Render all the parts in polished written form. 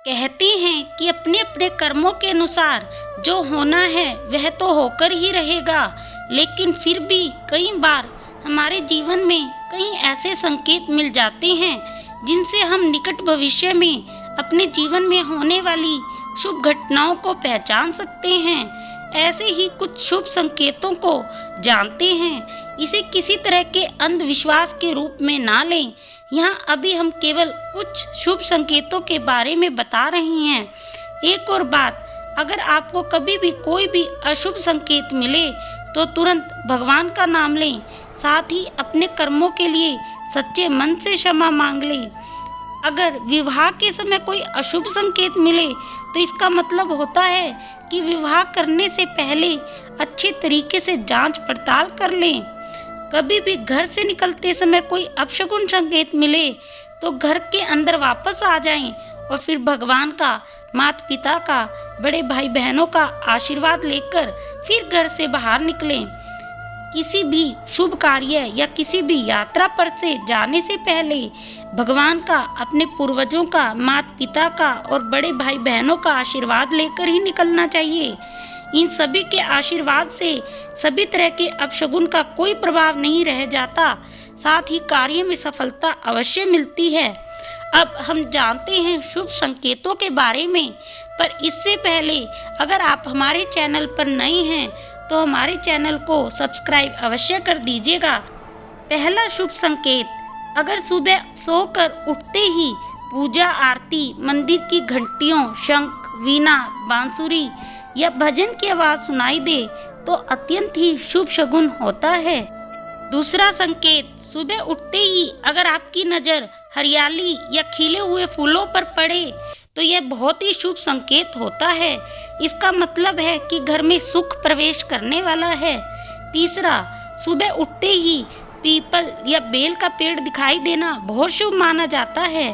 कहते हैं कि अपने अपने कर्मों के अनुसार जो होना है वह तो होकर ही रहेगा, लेकिन फिर भी कई बार हमारे जीवन में कई ऐसे संकेत मिल जाते हैं जिनसे हम निकट भविष्य में अपने जीवन में होने वाली शुभ घटनाओं को पहचान सकते हैं। ऐसे ही कुछ शुभ संकेतों को जानते हैं। इसे किसी तरह के अंधविश्वास के रूप में ना लें। यहाँ अभी हम केवल कुछ शुभ संकेतों के बारे में बता रहे हैं। एक और बात, अगर आपको कभी भी कोई भी अशुभ संकेत मिले तो तुरंत भगवान का नाम लें, साथ ही अपने कर्मों के लिए सच्चे मन से क्षमा मांग लें। अगर विवाह के समय कोई अशुभ संकेत मिले तो इसका मतलब होता है कि विवाह करने से पहले अच्छे तरीके से जांच पड़ताल कर लें। कभी भी घर से निकलते समय कोई अपशकुन संकेत मिले तो घर के अंदर वापस आ जाएं और फिर भगवान का, माता पिता का, बड़े भाई बहनों का आशीर्वाद लेकर फिर घर से बाहर निकलें। किसी भी शुभ कार्य या किसी भी यात्रा पर से जाने से पहले भगवान का, अपने पूर्वजों का, माता पिता का और बड़े भाई बहनों का आशीर्वाद लेकर ही निकलना चाहिए। इन सभी के आशीर्वाद से सभी तरह के अपशगुन का कोई प्रभाव नहीं रह जाता, साथ ही कार्य में सफलता अवश्य मिलती है। अब हम जानते हैं शुभ संकेतों के बारे में, पर इससे पहले अगर आप हमारे चैनल पर नए हैं तो हमारे चैनल को सब्सक्राइब अवश्य कर दीजिएगा। पहला शुभ संकेत, अगर सुबह सोकर उठते ही पूजा आरती, मंदिर की घंटियों, शंख, वीणा, बांसुरी या भजन की आवाज सुनाई दे तो अत्यंत ही शुभ शगुन होता है। दूसरा संकेत, सुबह उठते ही अगर आपकी नज़र हरियाली या खिले हुए फूलों पर पड़े तो यह बहुत ही शुभ संकेत होता है। इसका मतलब है कि घर में सुख प्रवेश करने वाला है। तीसरा, सुबह उठते ही पीपल या बेल का पेड़ दिखाई देना बहुत शुभ माना जाता है।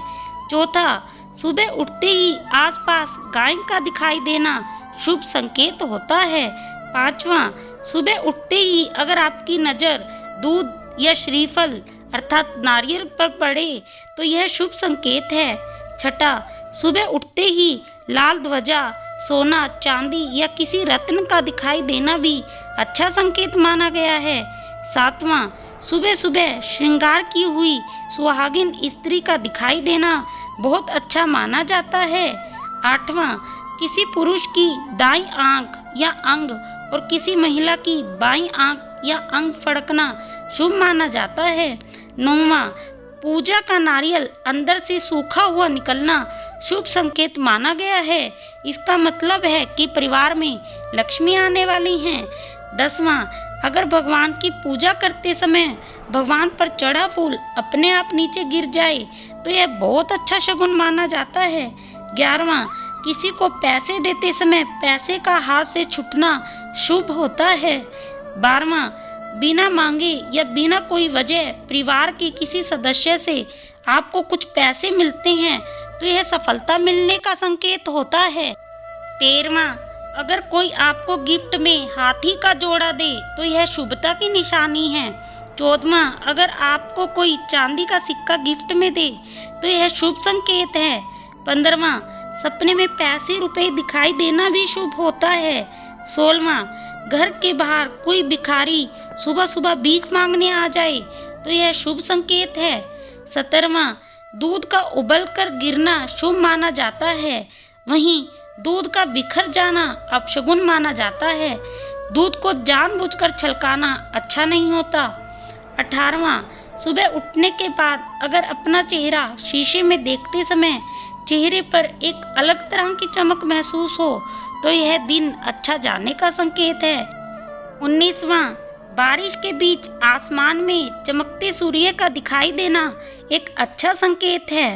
चौथा, सुबह उठते ही आसपास गाय का दिखाई देना शुभ संकेत होता है। पांचवा, सुबह उठते ही अगर आपकी नज़र दूध या श्रीफल अर्थात नारियल पर पड़े तो यह शुभ संकेत है। छठा, सुबह उठते ही लाल ध्वजा, सोना, चांदी या किसी रत्न का दिखाई देना भी अच्छा संकेत माना गया है। सातवां, सुबह सुबह श्रृंगार की हुई सुहागिन स्त्री का दिखाई देना बहुत अच्छा माना जाता है। आठवां, किसी पुरुष की दाईं आंख या अंग और किसी महिला की बाईं आंख या अंग फड़कना शुभ माना जाता है। नौवां, पूजा का नारियल अंदर से सूखा हुआ निकलना शुभ संकेत माना गया है। इसका मतलब है कि परिवार में लक्ष्मी आने वाली हैं। 10वां, अगर भगवान की पूजा करते समय भगवान पर चढ़ा फूल अपने आप नीचे गिर जाए तो यह बहुत अच्छा शगुन माना जाता है। 11वां, किसी को पैसे देते समय पैसे का हाथ से छूटना शुभ होता है। 12वां, बिना मांगे या बिना कोई वजह परिवार के किसी सदस्य से आपको कुछ पैसे मिलते हैं तो यह सफलता मिलने का संकेत होता है। 13वां, अगर कोई आपको गिफ्ट में हाथी का जोड़ा दे तो यह शुभता की निशानी है। 14वां, अगर आपको कोई चांदी का सिक्का गिफ्ट में दे तो यह शुभ संकेत है। 15वां, सपने में पैसे रुपए दिखाई देना भी शुभ होता है। 16वां, घर के बाहर कोई भिखारी सुबह सुबह भीख मांगने आ जाए तो यह शुभ संकेत है। 17वां, दूध का उबल कर गिरना शुभ माना जाता है। वहीं दूध का बिखर जाना अपशगुन माना जाता है। दूध को जानबूझकर छलकाना अच्छा नहीं होता। 18वां, सुबह उठने के बाद अगर अपना चेहरा शीशे में देखते समय चेहरे पर एक अलग तरह की चमक महसूस हो तो यह दिन अच्छा जाने का संकेत है। 19वां, बारिश के बीच आसमान में चमकते सूर्य का दिखाई देना एक अच्छा संकेत है।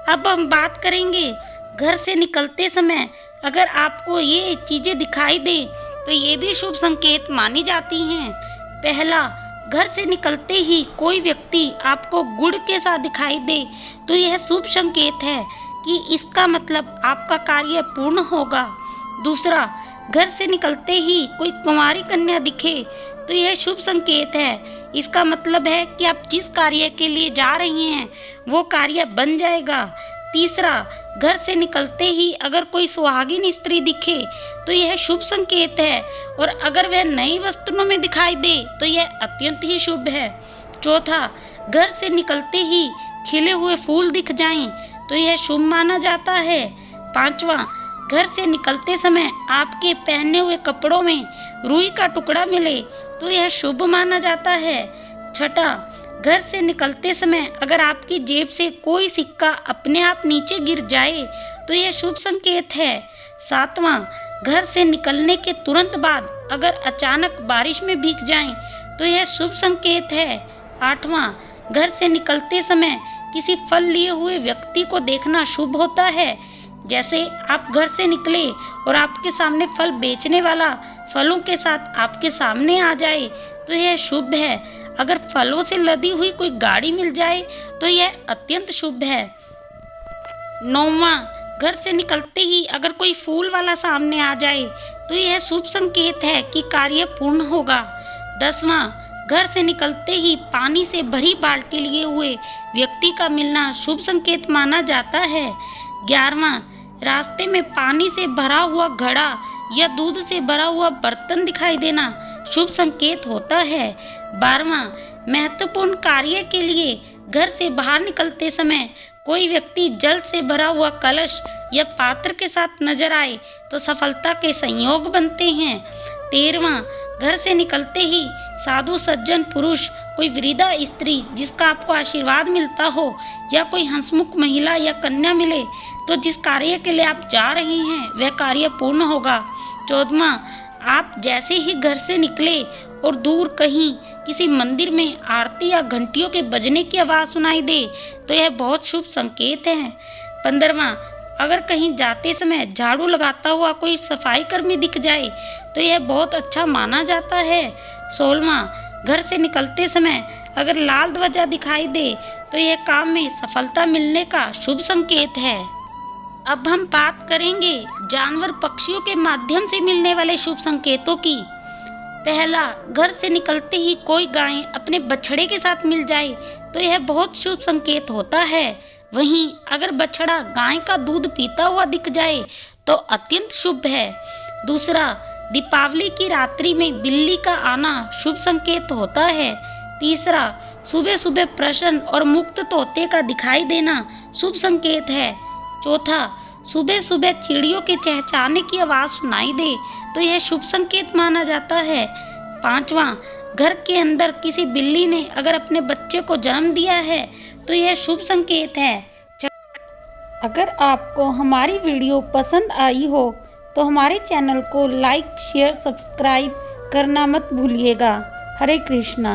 अब हम बात करेंगे घर से निकलते समय अगर आपको ये चीजें दिखाई दे तो ये भी शुभ संकेत मानी जाती हैं। पहला, घर से निकलते ही कोई व्यक्ति आपको गुड़ के साथ दिखाई दे तो यह शुभ संकेत है कि इसका मतलब आपका कार्य पूर्ण होगा। दूसरा, घर से निकलते ही कोई कुंवारी कन्या दिखे तो यह शुभ संकेत है। इसका मतलब है कि आप जिस कार्य के लिए जा रही हैं वो कार्य बन जाएगा। तीसरा, घर से निकलते ही अगर कोई सुहागिन स्त्री दिखे तो यह शुभ संकेत है, और अगर वह नई वस्त्रों में दिखाई दे तो यह अत्यंत ही शुभ है। चौथा, घर से निकलते ही खिले हुए फूल दिख जाएं तो यह शुभ माना जाता है। पांचवा, घर से निकलते समय आपके पहने हुए कपड़ों में रुई का टुकड़ा मिले तो यह शुभ माना जाता है। छठा, घर से निकलते समय अगर आपकी जेब से कोई सिक्का अपने आप नीचे गिर जाए तो यह शुभ संकेत है। सातवां, घर से निकलने के तुरंत बाद अगर अचानक बारिश में भीग जाएं तो यह शुभ संकेत है। आठवां, घर से निकलते समय किसी फल लिए हुए व्यक्ति को देखना शुभ होता है। जैसे आप घर से निकले और आपके सामने फल बेचने वाला फलों के साथ आपके सामने आ जाए तो यह शुभ है। अगर फलों से लदी हुई कोई गाड़ी मिल जाए तो यह अत्यंत शुभ है। नौवां, घर से निकलते ही अगर कोई फूल वाला सामने आ जाए तो यह शुभ संकेत है कि कार्य पूर्ण होगा। 10वां, घर से निकलते ही पानी से भरी बाल्टी लिए हुए व्यक्ति का मिलना शुभ संकेत माना जाता है। 11वां, रास्ते में पानी से भरा हुआ घड़ा या दूध से भरा हुआ बर्तन दिखाई देना शुभ संकेत होता है। 12वां, महत्वपूर्ण कार्य के लिए घर से बाहर निकलते समय कोई व्यक्ति जल से भरा हुआ कलश या पात्र के साथ नजर आए तो सफलता के संयोग बनते हैं। 13वां, घर से निकलते ही साधु सज्जन पुरुष, कोई वृद्धा स्त्री जिसका आपको आशीर्वाद मिलता हो, या कोई हंसमुख महिला या कन्या मिले तो जिस कार्य के लिए आप जा रहे हैं वह कार्य पूर्ण होगा। 14वां, आप जैसे ही घर से निकले और दूर कहीं किसी मंदिर में आरती या घंटियों के बजने की आवाज़ सुनाई दे तो यह बहुत शुभ संकेत है। 15वां, अगर कहीं जाते समय झाड़ू लगाता हुआ कोई सफाई कर्मी दिख जाए तो यह बहुत अच्छा माना जाता है। 16वां, घर से निकलते समय अगर लाल ध्वजा दिखाई दे तो यह काम में सफलता मिलने का शुभ संकेत है। अब हम बात करेंगे जानवर पक्षियों के माध्यम से मिलने वाले शुभ संकेतों की। पहला, घर से निकलते ही कोई गाय अपने बछड़े के साथ मिल जाए तो यह बहुत शुभ संकेत होता है। वहीं अगर बछड़ा गाय का दूध पीता हुआ दिख जाए तो अत्यंत शुभ है। दूसरा, दीपावली की रात्रि में बिल्ली का आना शुभ संकेत होता है। तीसरा, सुबह सुबह प्रसन्न और मुक्त तोते का दिखाई देना शुभ संकेत है। चौथा, सुबह सुबह चिड़ियों के चहचहाने की आवाज़ सुनाई दे तो यह शुभ संकेत माना जाता है। 5वां, घर के अंदर किसी बिल्ली ने अगर अपने बच्चे को जन्म दिया है तो यह शुभ संकेत है। अगर आपको हमारी वीडियो पसंद आई हो तो हमारे चैनल को लाइक, शेयर, सब्सक्राइब करना मत भूलिएगा। हरे कृष्णा।